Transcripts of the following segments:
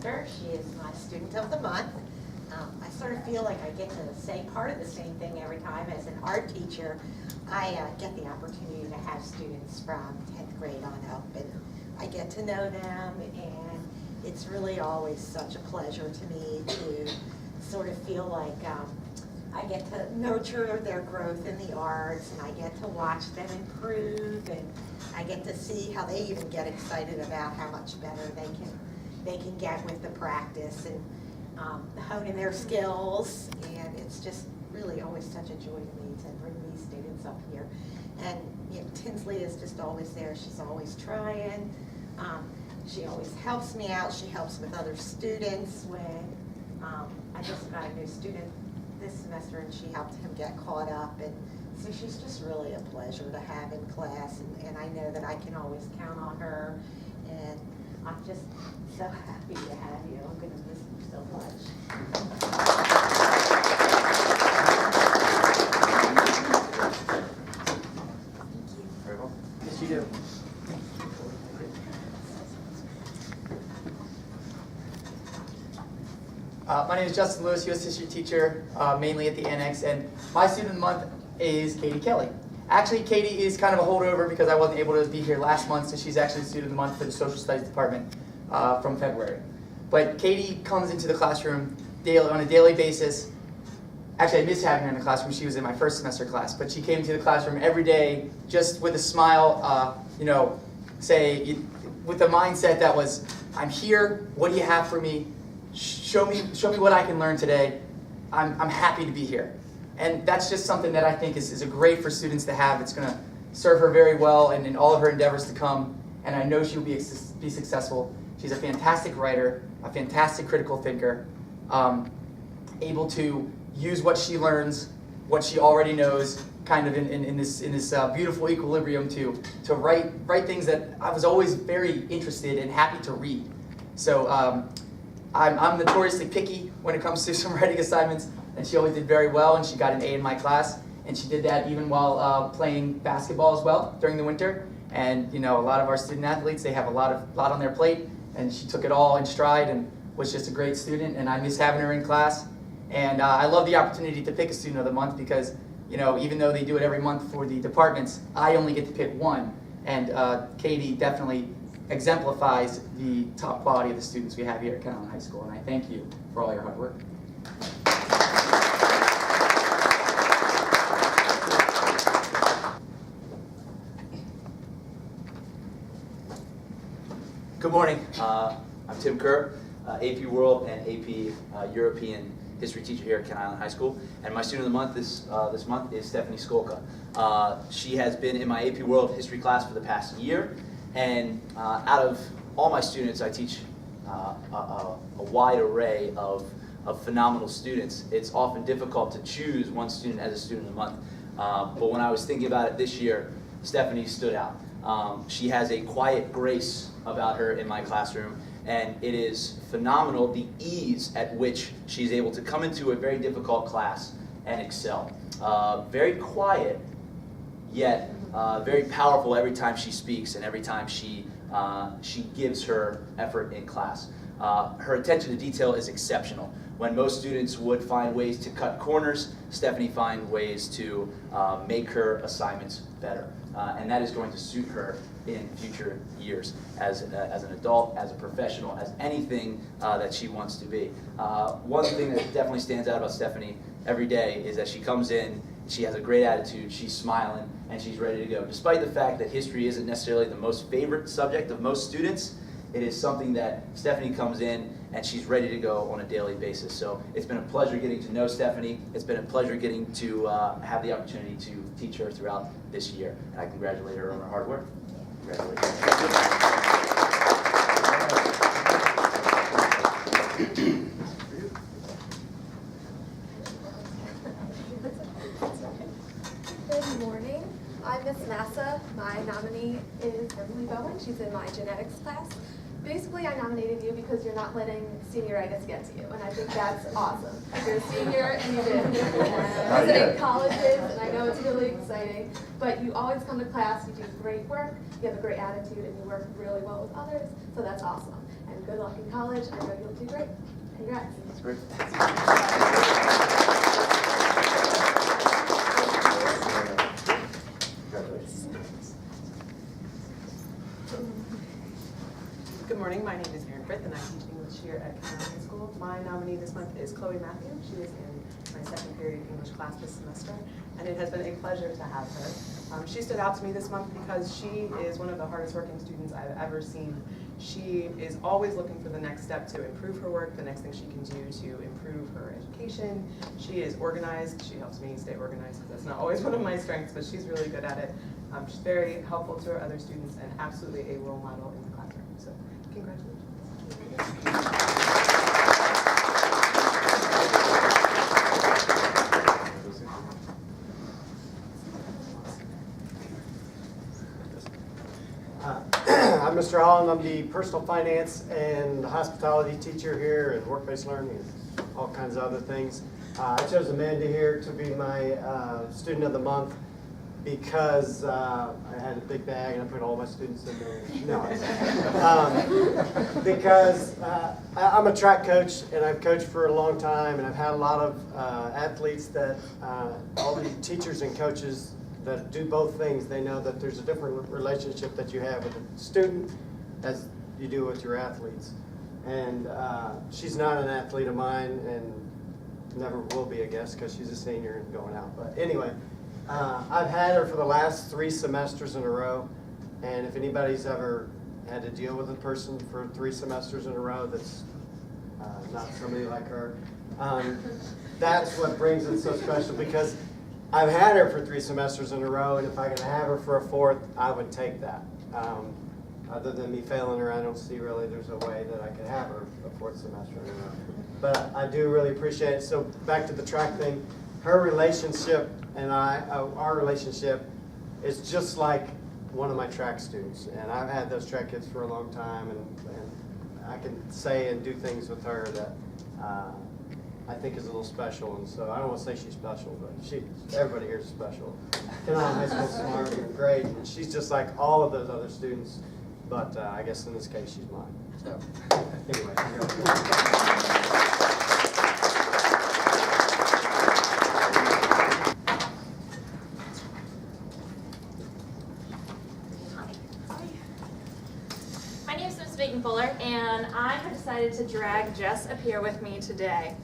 Esther. She is my student of the month. I sort of feel like I get to say part of the same thing every time. As an art teacher, I get the opportunity to have students from 10th grade on up, and I get to know them, and it's really always such a pleasure to me to sort of feel like I get to nurture their growth in the arts, and I get to watch them improve, and I get to see how they even get excited about how much better they can get with the practice and honing their skills. And it's just really always such a joy to me to bring these students up here. And Tinsley is just always there. She's always trying. She always helps me out. She helps with other students. When I just got a new student this semester, and she helped him get caught up, and so she's just really a pleasure to have in class, and I know that I can always count on her, and I'm just so happy to have you. I'm going to miss you so much. Thank you. Very well. Yes, you do. My name is Justin Lewis, U.S. History teacher, mainly at the Annex, and my student of the month is Katie Kelly. Actually, Katie is kind of a holdover because I wasn't able to be here last month, so she's actually the student of the month for the Social Studies Department from February. But Katie comes into the classroom on a daily basis. Actually, I missed having her in the classroom. She was in my first semester class, but she came to the classroom every day just with a smile, with the mindset that was, I'm here, what do you have for me? Show me what I can learn today. I'm happy to be here. And that's just something that I think is great for students to have. It's going to serve her very well in all of her endeavors to come, and I know she'll be successful. She's a fantastic writer, a fantastic critical thinker, able to use what she learns, what she already knows, kind of in this beautiful equilibrium to write things that I was always very interested and happy to read. So I'm notoriously picky when it comes to some writing assignments, and she always did very well, and she got an A in my class, and she did that even while playing basketball as well during the winter. And a lot of our student athletes, they have a lot on their plate, and she took it all in stride and was just a great student, and I miss having her in class. And I love the opportunity to pick a student of the month because even though they do it every month for the departments, I only get to pick one, and Katie definitely exemplifies the top quality of the students we have here at Kent Island High School, and I thank you for all your hard work. Good morning. I'm Tim Kerr, AP World and AP European History teacher here at Kent Island High School, and my student of the month this month is Stephanie Skolka. She has been in my AP World History class for the past year. And out of all my students, I teach a wide array of phenomenal students. It's often difficult to choose one student as a student of the month. But when I was thinking about it this year, Stephanie stood out. She has a quiet grace about her in my classroom, and it is phenomenal the ease at which she's able to come into a very difficult class and excel. Very quiet, yet very powerful every time she speaks and every time she gives her effort in class. Her attention to detail is exceptional. When most students would find ways to cut corners, Stephanie finds ways to make her assignments better. And that is going to suit her in future years as an adult, as a professional, as anything that she wants to be. One thing that definitely stands out about Stephanie every day is that she comes in, she has a great attitude, she's smiling, and she's ready to go. Despite the fact that history isn't necessarily the most favorite subject of most students, it is something that Stephanie comes in and she's ready to go on a daily basis. So it's been a pleasure getting to know Stephanie. It's been a pleasure getting to have the opportunity to teach her throughout this year. And I congratulate her on her hard work. Congratulations. Good morning. I'm Miss Massa. My nominee is Emily Bowen. She's in my genetics class. Basically, I nominated you because you're not letting senioritis get to you, and I think that's awesome. You're a senior, and you did. Visiting colleges, and I know it's really exciting, but you always come to class, you do great work, you have a great attitude, and you work really well with others, so that's awesome. and good luck in college. I know you'll do great. Congrats. That's great. Good morning, my name is Erin Frith and I teach English here at Canal High School. My nominee this month is Chloe Matthew. She is in my second period English class this semester, and it has been a pleasure to have her. She stood out to me this month because she is one of the hardest working students I've ever seen. She is always looking for the next step to improve her work, the next thing she can do to improve her education. She is organized. She helps me stay organized because that's not always one of my strengths, but she's really good at it. She's very helpful to her other students and absolutely a role model in the classroom. So, congratulations. I'm Mr. Holland. I'm the personal finance and hospitality teacher here and work-based learning and all kinds of other things. I chose Amanda here to be my student of the month because I had a big bag and I put all my students in there. No, because I'm a track coach and I've coached for a long time and I've had a lot of athletes that all the teachers and coaches that do both things, they know that there's a different relationship that you have with a student as you do with your athletes. And she's not an athlete of mine and never will be, I guess, because she's a senior and going out. But anyway, I've had her for the last 3 semesters in a row. And if anybody's ever had to deal with a person for 3 semesters in a row that's not somebody like her, that's what brings it so special, because I've had her for 3 semesters in a row, and if I could have her for a 4th, I would take that. Other than me failing her, I don't see really there's a way that I could have her a 4th semester in a row. But I do really appreciate it. So back to the track thing, her relationship and our relationship is just like one of my track students. And I've had those track kids for a long time, and I can say and do things with her that I think is a little special. And so I don't want to say she's special, but everybody here is special. Canal High School's smart and great, and she's just like all of those other students, but I guess in this case she's mine. So anyway. My name is Miss Peyton Fuller, and I have decided to drag Jess up here with me today.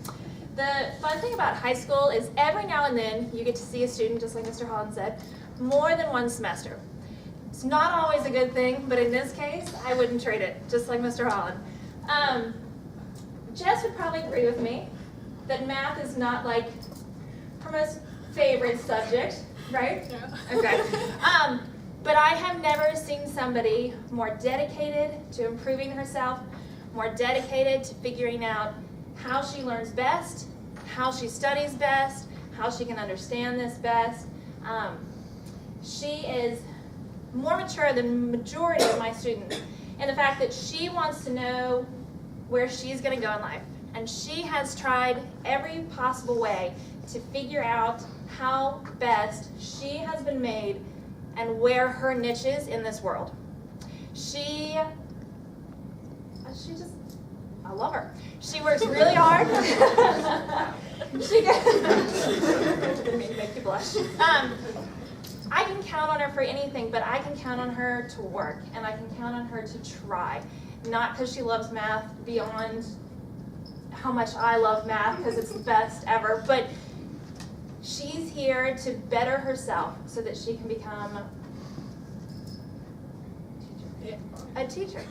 The fun thing about high school is every now and then you get to see a student, just like Mr. Holland said, more than one semester. It's not always a good thing, but in this case, I wouldn't trade it, just like Mr. Holland. Jess would probably agree with me that math is not like her most favorite subject, right? No. Okay. But I have never seen somebody more dedicated to improving herself, more dedicated to figuring out how she learns best, how she studies best, how she can understand this best. She is more mature than the majority of my students in the fact that she wants to know where she's going to go in life. And she has tried every possible way to figure out how best she has been made and where her niche is in this world. I love her. She works really hard. Make you blush. I can count on her for anything, but I can count on her to work, and I can count on her to try. Not because she loves math beyond how much I love math, because it's the best ever, but she's here to better herself so that she can become a teacher.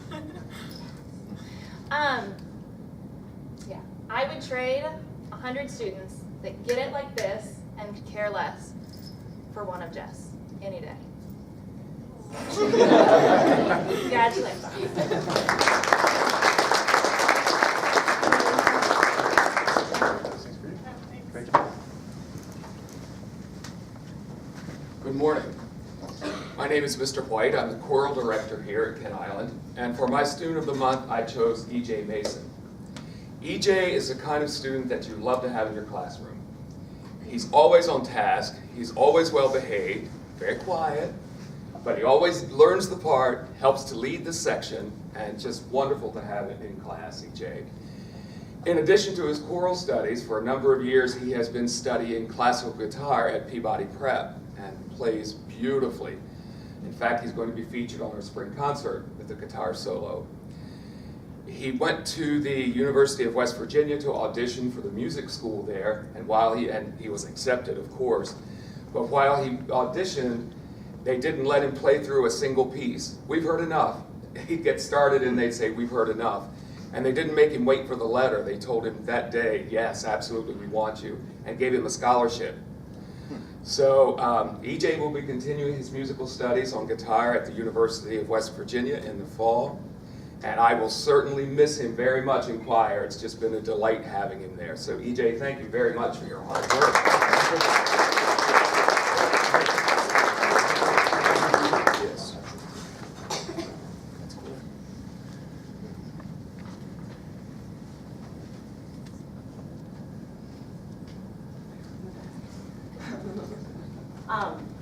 Yeah, I would trade 100 students that get it like this and could care less for one of Jess any day. Congratulations. Good morning. My name is Mr. White. I'm the choral director here at Kent Island, and for my student of the month, I chose E.J. Mason. E.J. is the kind of student that you love to have in your classroom. He's always on task, he's always well behaved, very quiet, But he always learns the part, helps to lead the section, and just wonderful to have him in class, EJ. In addition to his choral studies, for a number of years he has been studying classical guitar at Peabody Prep and plays beautifully. In fact, he's going to be featured on our spring concert with a guitar solo. He went to the University of West Virginia to audition for the music school there, and he was accepted, of course. But while he auditioned, they didn't let him play through a single piece. We've heard enough. He'd get started and they'd say, we've heard enough. And they didn't make him wait for the letter. They told him that day, yes, absolutely, we want you, and gave him a scholarship. So EJ will be continuing his musical studies on guitar at the University of West Virginia in the fall. And I will certainly miss him very much in choir. It's just been a delight having him there. So EJ, thank you very much for your hard work. Yes.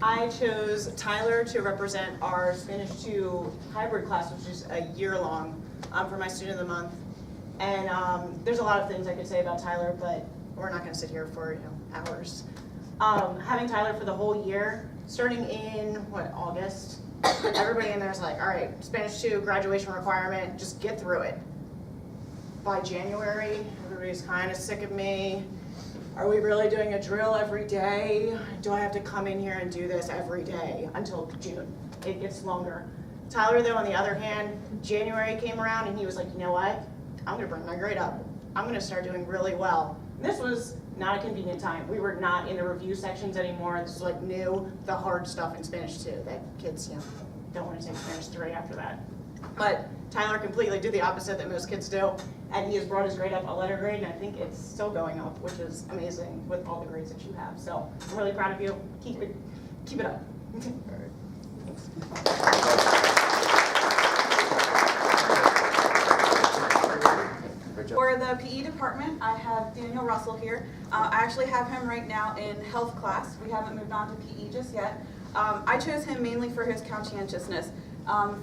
I chose Tyler to represent our Spanish 2 hybrid class, which is a year-long for my Student of the Month. And there's a lot of things I could say about Tyler, but we're not going to sit here for hours. Having Tyler for the whole year, starting in, August, everybody in there is like, all right, Spanish 2 graduation requirement, just get through it. By January, everybody's kind of sick of me. Are we really doing a drill every day? Do I have to come in here and do this every day until June? It gets longer. Tyler, though, on the other hand, January came around and he was like, you know what? I'm gonna bring my grade up. I'm gonna start doing really well. This was not a convenient time. We were not in the review sections anymore. This is like new, the hard stuff in Spanish 2 that kids, don't want to take Spanish 3 after that. But Tyler completely did the opposite that most kids do, and he has brought his grade up a letter grade, and I think it's still going up, which is amazing with all the grades that you have. So I'm really proud of you. Keep it up. For the PE department, I have Daniel Russell here. I actually have him right now in health class. We haven't moved on to PE just yet. I chose him mainly for his conscientiousness.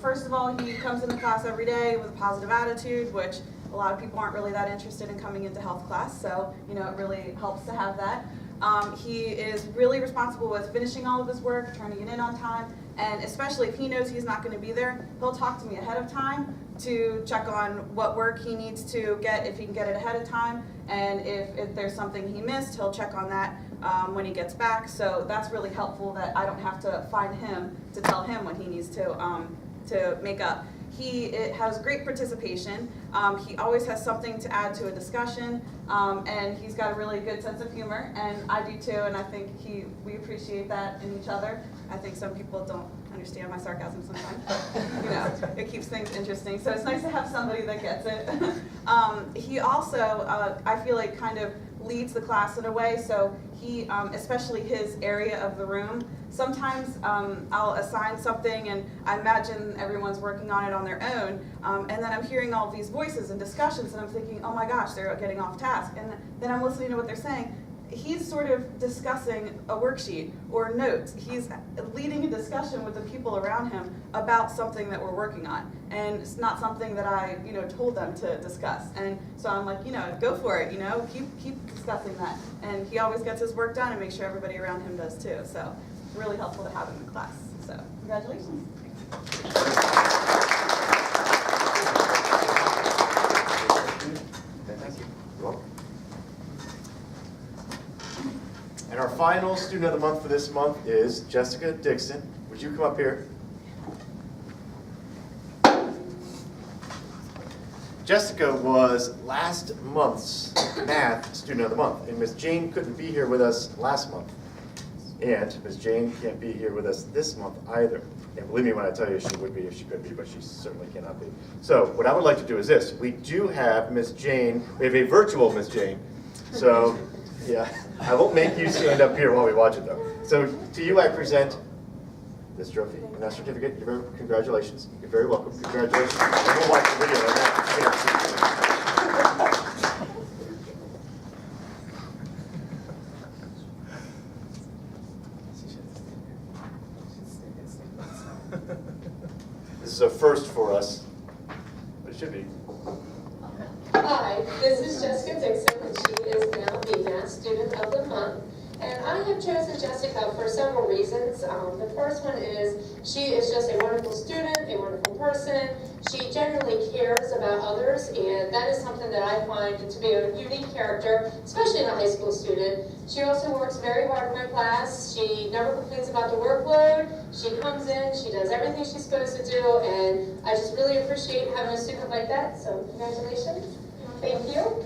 First of all, he comes into class every day with a positive attitude, which a lot of people aren't really that interested in coming into health class, so it really helps to have that. He is really responsible with finishing all of his work, turning it in on time, and especially if he knows he's not going to be there, he'll talk to me ahead of time to check on what work he needs to get, if he can get it ahead of time, and if there's something he missed, he'll check on that when he gets back. So that's really helpful that I don't have to find him to tell him what he needs to make up. He has great participation. He always has something to add to a discussion, and he's got a really good sense of humor, and I do too, and I think we appreciate that in each other. I think some people don't understand my sarcasm sometimes, but it keeps things interesting. So it's nice to have somebody that gets it. He also, I feel like, kind of leads the class in a way, so he, especially his area of the room, sometimes I'll assign something and I imagine everyone's working on it on their own, and then I'm hearing all these voices and discussions and I'm thinking, oh my gosh, they're getting off task, and then I'm listening to what they're saying. He's sort of discussing a worksheet or notes. He's leading a discussion with the people around him about something that we're working on, and it's not something that I told them to discuss. And so I'm like, go for it, keep discussing that. And he always gets his work done and makes sure everybody around him does too. So it's really helpful to have him in class. So congratulations. Thank you. You're welcome. And our final student of the month for this month is Jessica Dixon. Would you come up here? Jessica was last month's math student of the month, and Ms. Jane couldn't be here with us last month. And Ms. Jane can't be here with us this month either. And believe me when I tell you she would be if she could be, but she certainly cannot be. So what I would like to do is this. We do have Ms. Jane, we have a virtual Ms. Jane. So yeah, I won't make you stand up here while we watch it though. So to you I present this trophy and that certificate. Congratulations. You're very welcome. Congratulations. And we'll watch the video on that. Judy. Hi, this is Jessica Dixon, and she is now the Math Student of the Month. And I have chosen Jessica for several reasons. The first one is she is just a wonderful student, a wonderful person. She genuinely cares about others, and that is something that I find to be a unique character, especially in a high school student. She also works very hard in my class. She never complains about the workload. She comes in, she does everything she's supposed to do, and I just really appreciate having a student like that. So congratulations. Thank you.